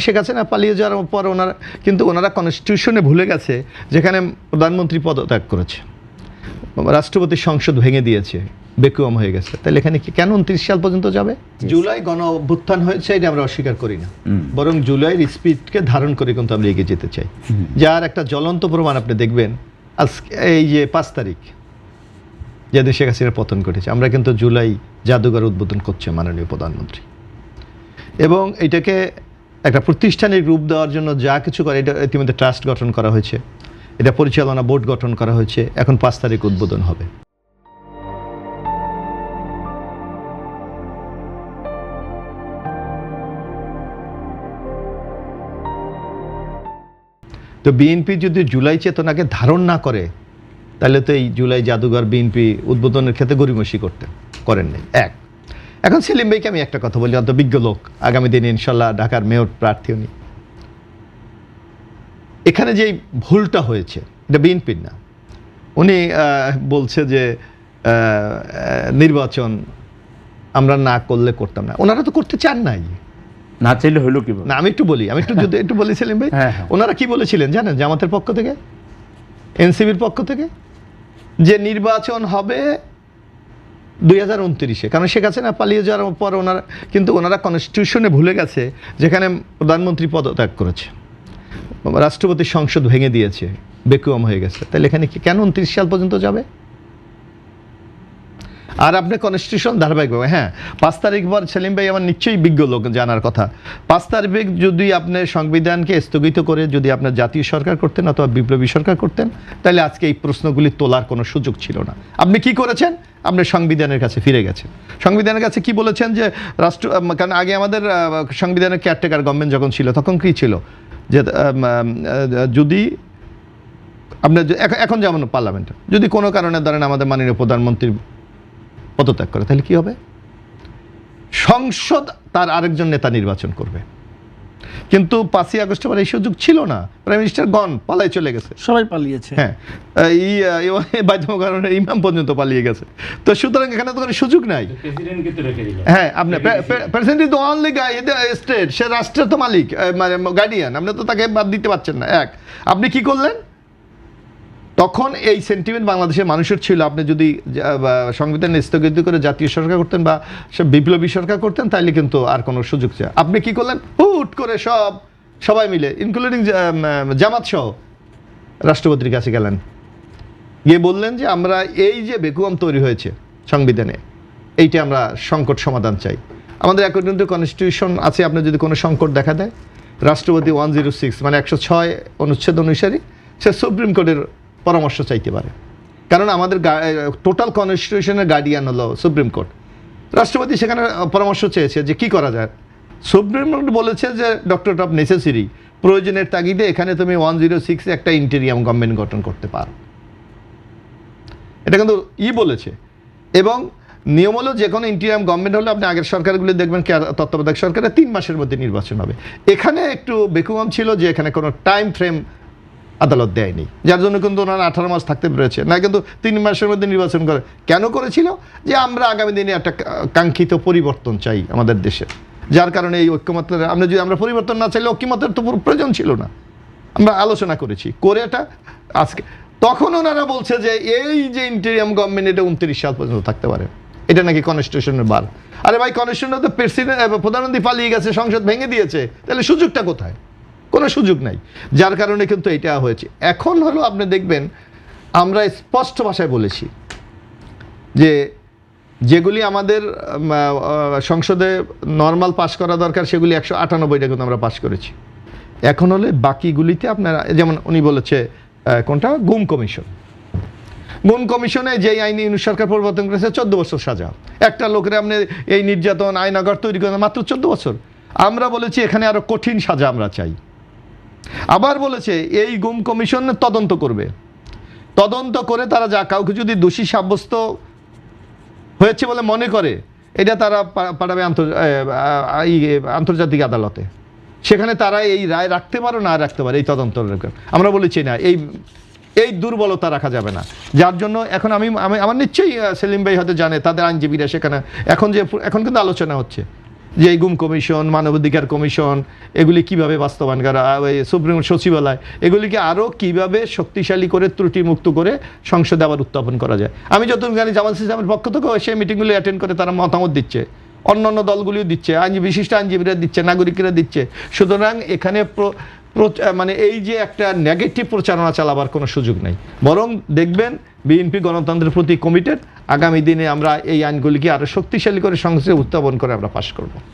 শেখ হাসিনা পালিয়ে যাওয়ার পর ওনারা কনস্টিটিউশনে ভুলে গেছে যেখানে প্রধানমন্ত্রী পদত্যাগ করেছে, রাষ্ট্রপতি সংসদ ভেঙে দিয়েছে, বেকুয়াম হয়ে গেছে। তাহলে এখানে কি কেন 29 সাল পর্যন্ত যাবে? জুলাই গণ অভ্যুত্থান হয়েছে, এটা আমরা অস্বীকার করি না, বরং জুলাইয়ের স্পিরিটকে ধারণ করে কিন্তু আমরা এগিয়ে যেতে চাই। যার একটা জ্বলন্ত প্রমাণ আপনি দেখবেন আজকে এই যে 5 তারিখ যেদিন শেখ হাসিনার পতন ঘটেছে, আমরা কিন্তু জুলাই জাদুঘর উদ্বোধন করছে মাননীয় প্রধানমন্ত্রী, এবং এটাকে একটা প্রতিষ্ঠানিক রূপ দেওয়ার জন্য যা কিছু করে, এটা ইতিমধ্যে ট্রাস্ট গঠন করা হয়েছে, এটা পরিচালনা বোর্ড গঠন করা হয়েছে, এখন 5 তারিখ উদ্বোধন হবে। তো বিএনপি যদি জুলাই চেতনাকে ধারণ না করে, তাহলে তো এই জুলাই জাদুঘর বিএনপি উদ্বোধনের ক্ষেত্রে গরিমসি করেন নাই। এখন সেলিম ভাইকে আমি একটা কথা বলি, অত বিজ্ঞ লোক, আগামী দিনে ইনশাল্লাহ ঢাকার মেয়র প্রার্থী উনি। এখানে যে ভুলটা হয়েছে এটা বিএনপির না। উনি বলছে যে নির্বাচন আমরা না করলে করতাম না, ওনারা তো করতে চান নাই, না চাইলে হলো কি না। আমি একটু বলি সেলিম ভাই, ওনারা কি বলেছিলেন জানেন? জামাতের পক্ষ থেকে, এনসিবির পক্ষ থেকে, যে নির্বাচন হবে 2029-এ, কারণ শেখ হাসিনা পালিয়ে যাওয়ার পর ওনারা কনস্টিটিউশনে ভুলে গেছে যেখানে প্রধানমন্ত্রী পদত্যাগ করেছে, রাষ্ট্রপতি সংসদ ভেঙে দিয়েছে, বেকুয়াম হয়ে গেছে। তাহলে এখানে কি কেন 29 সাল পর্যন্ত যাবে? আর আপনি কনস্টিটিউশন ধারাবাহিকভাবে 5 তারিখ পর সেলিম ভাই আমার নিশ্চয়ই বিজ্ঞ লোক, জানার কথা। 5 তারিখ যদি আপনি সংবিধানকে স্থগিত করে যদি আপনার জাতীয় সরকার করতেন অথবা বিপ্লবী সরকার করতেন, তাহলে আজকে এই প্রশ্নগুলি তোলার কোনো সুযোগ ছিল না। আপনি কি করেছেন? আপনি সংবিধানের কাছে ফিরে গেছেন। সংবিধানের কাছে কি বলেছেন যে কারণ আগে আমাদের সংবিধানের কেয়ারটেকার গভর্নমেন্ট যখন ছিল, তখন কি ছিল যে যদি আপনার এখন যেমন পার্লামেন্ট যদি কোনো কারণে ধরেন আমাদের মাননীয় প্রধানমন্ত্রী পদত্যাগ করে, তাহলে কি হবে? সংসদ তার আরেকজন নেতা নির্বাচন করবে। কিন্তু 5ই আগস্টের পর এই সুযোগ ছিল না, প্রাইম মিনিস্টার পালাই চলে গেছে, সবাই পালিয়েছে। বাধ্যকরণের ইমাম পর্যন্ত পালিয়ে গেছে। তো সুতরাং এখানে তো কোনো সুযোগ নাই। আপনি president is the only guy in the state, সে রাষ্ট্রের তো মালিক, গার্ডিয়ান, আপনি তো তাকে বাদ দিতে পারছেন না। আপনি কি করলেন? তখন এই সেন্টিমেন্ট বাংলাদেশের মানুষের ছিল, আপনি যদি সংবিধান স্থগিত করে জাতীয় সরকার করতেন বা বিপ্লবী সরকার করতেন, তাইলে কিন্তু আর কোনো সুযোগ ছিল। আপনি কি করলেন? হুট করে সবাই মিলে ইনক্লুডিং জামাত সহ রাষ্ট্রপতির কাছে গেলেন, গিয়ে বললেন যে আমরা এই যে বেকুয়াম তৈরি হয়েছে সংবিধানে, এইটা আমরা সংকট সমাধান চাই। আমাদের একত্রিত কনস্টিটিউশন আছে, আপনি যদি কোনো সংকট দেখা দেয়, রাষ্ট্রপতি 106 মানে 106 অনুচ্ছেদ অনুসারে সে সুপ্রিম কোর্টের পরামর্শ চাইতে পারে, কারণ আমাদের টোটাল কনস্টিটিউশনের গার্ডিয়ান হলো সুপ্রিম কোর্ট। রাষ্ট্রপতি সেখানে পরামর্শ চেয়েছে যে কি করা যায়। সুপ্রিম কোর্ট বলেছে যে ডক্টর অফ নেসেসিরি, প্রয়োজনের তাগিদে এখানে তুমি 106 একটা ইন্টেরিয়াম গভর্নমেন্ট গঠন করতে পারো, এটা কিন্তু বলেছে। এবং নিয়ম হলো যে কোনো ইন্টেরিয়াম গভর্নমেন্ট হলে আপনি আগের সরকারগুলি দেখবেন তত্ত্বাবধায়ক সরকারে 3 মাসের মধ্যে নির্বাচন হবে। এখানে একটু বেকুয়াম ছিল যে এখানে কোনো টাইম ফ্রেম আদালত দেয়নি, যার জন্য কিন্তু ওনারা 18 মাস থাকতে পেরেছে না, কিন্তু 3 মাসের মধ্যে নির্বাচন করে। কেন করেছিল? যে আমরা আগামী দিনে একটা কাঙ্ক্ষিত পরিবর্তন চাই আমাদের দেশে, যার কারণে এই ঐক্যমত্যের আমরা পরিবর্তন না চাইলে ঐক্যমত্যের তো প্রয়োজন ছিল না। আমরা আলোচনা করেছি করে এটা আজকে, তখন ওনারা বলছে যে এই যে ইন্টেরিয়াম গভর্নমেন্ট এটা 29 সাল পর্যন্ত থাকতে পারে, এটা নাকি কনস্টিটিউশনের বার। আরে ভাই, কনস্টিটিউশনে তো প্রধানমন্ত্রী পালিয়ে গেছে, সংসদ ভেঙে দিয়েছে, তাহলে সুযোগটা কোথায়? কোনো সুযোগ নাই, যার কারণে কিন্তু এটা হয়েছে। এখন হলো আপনি দেখবেন আমরা স্পষ্ট ভাষায় বলেছি যে যেগুলি আমাদের সংসদে নর্মাল পাস করা দরকার সেগুলি 198টা কিন্তু আমরা পাস করেছি। এখন হলে বাকিগুলিতে আপনারা, যেমন উনি বলেছে কোনটা, গুম কমিশনে যেই আইনি সরকার পরিবর্তন করেছে 14 বছর সাজা, একটা লোকের আপনি এই নির্যাতন আইনাগর তৈরি করেন মাত্র 14 বছর। আমরা বলেছি এখানে আরো কঠিন সাজা আমরা চাই। আবার বলেছে এই গুম কমিশন তদন্ত করবে, তদন্ত করে তারা যা কাউকে যদি দোষী সাব্যস্ত হয়েছে বলে মনে করে, এটা তারা পাঠাবে আন্তর্জাতিক আদালতে, সেখানে তারা এই রায় রাখতে পারো না রাখতে পারে, এই তদন্ত। আমরা বলেছি না, এই দুর্বলতা রাখা যাবে না, যার জন্য এখন আমি আমার নিশ্চয়ই সেলিম ভাই হয়তো জানে, তাদের আইনজীবীরা সেখানে এখন কিন্তু আলোচনা হচ্ছে যে এই গুম কমিশন, মানবাধিকার কমিশন, এগুলি কিভাবে বাস্তবায়ন করা, ওই সুপ্রিম কোর্ট সচিবালয়, এগুলিকে আরও কিভাবে শক্তিশালী করে ত্রুটিমুক্ত করে সংসদে আবার উত্থাপন করা যায়। আমি যতটুকু জানি জামাত ইসলামের পক্ষ থেকেও সেই মিটিংগুলি অ্যাটেন্ড করে তারা মতামত দিচ্ছে, অন্যান্য দলগুলিও দিচ্ছে, বিশিষ্ট আইনজীবীরা দিচ্ছে, নাগরিকরা দিচ্ছে। সুতরাং এখানে মানে এই যে একটা নেগেটিভ প্রচারণা চালাবার কোনো সুযোগ নেই, বরং দেখবেন বিএনপি গণতন্ত্রের প্রতি কমিটেড। আগামী দিনে আমরা এই আইনগুলিকে আরও শক্তিশালী করে সংসদে উত্থাপন করে আমরা পাশ করব।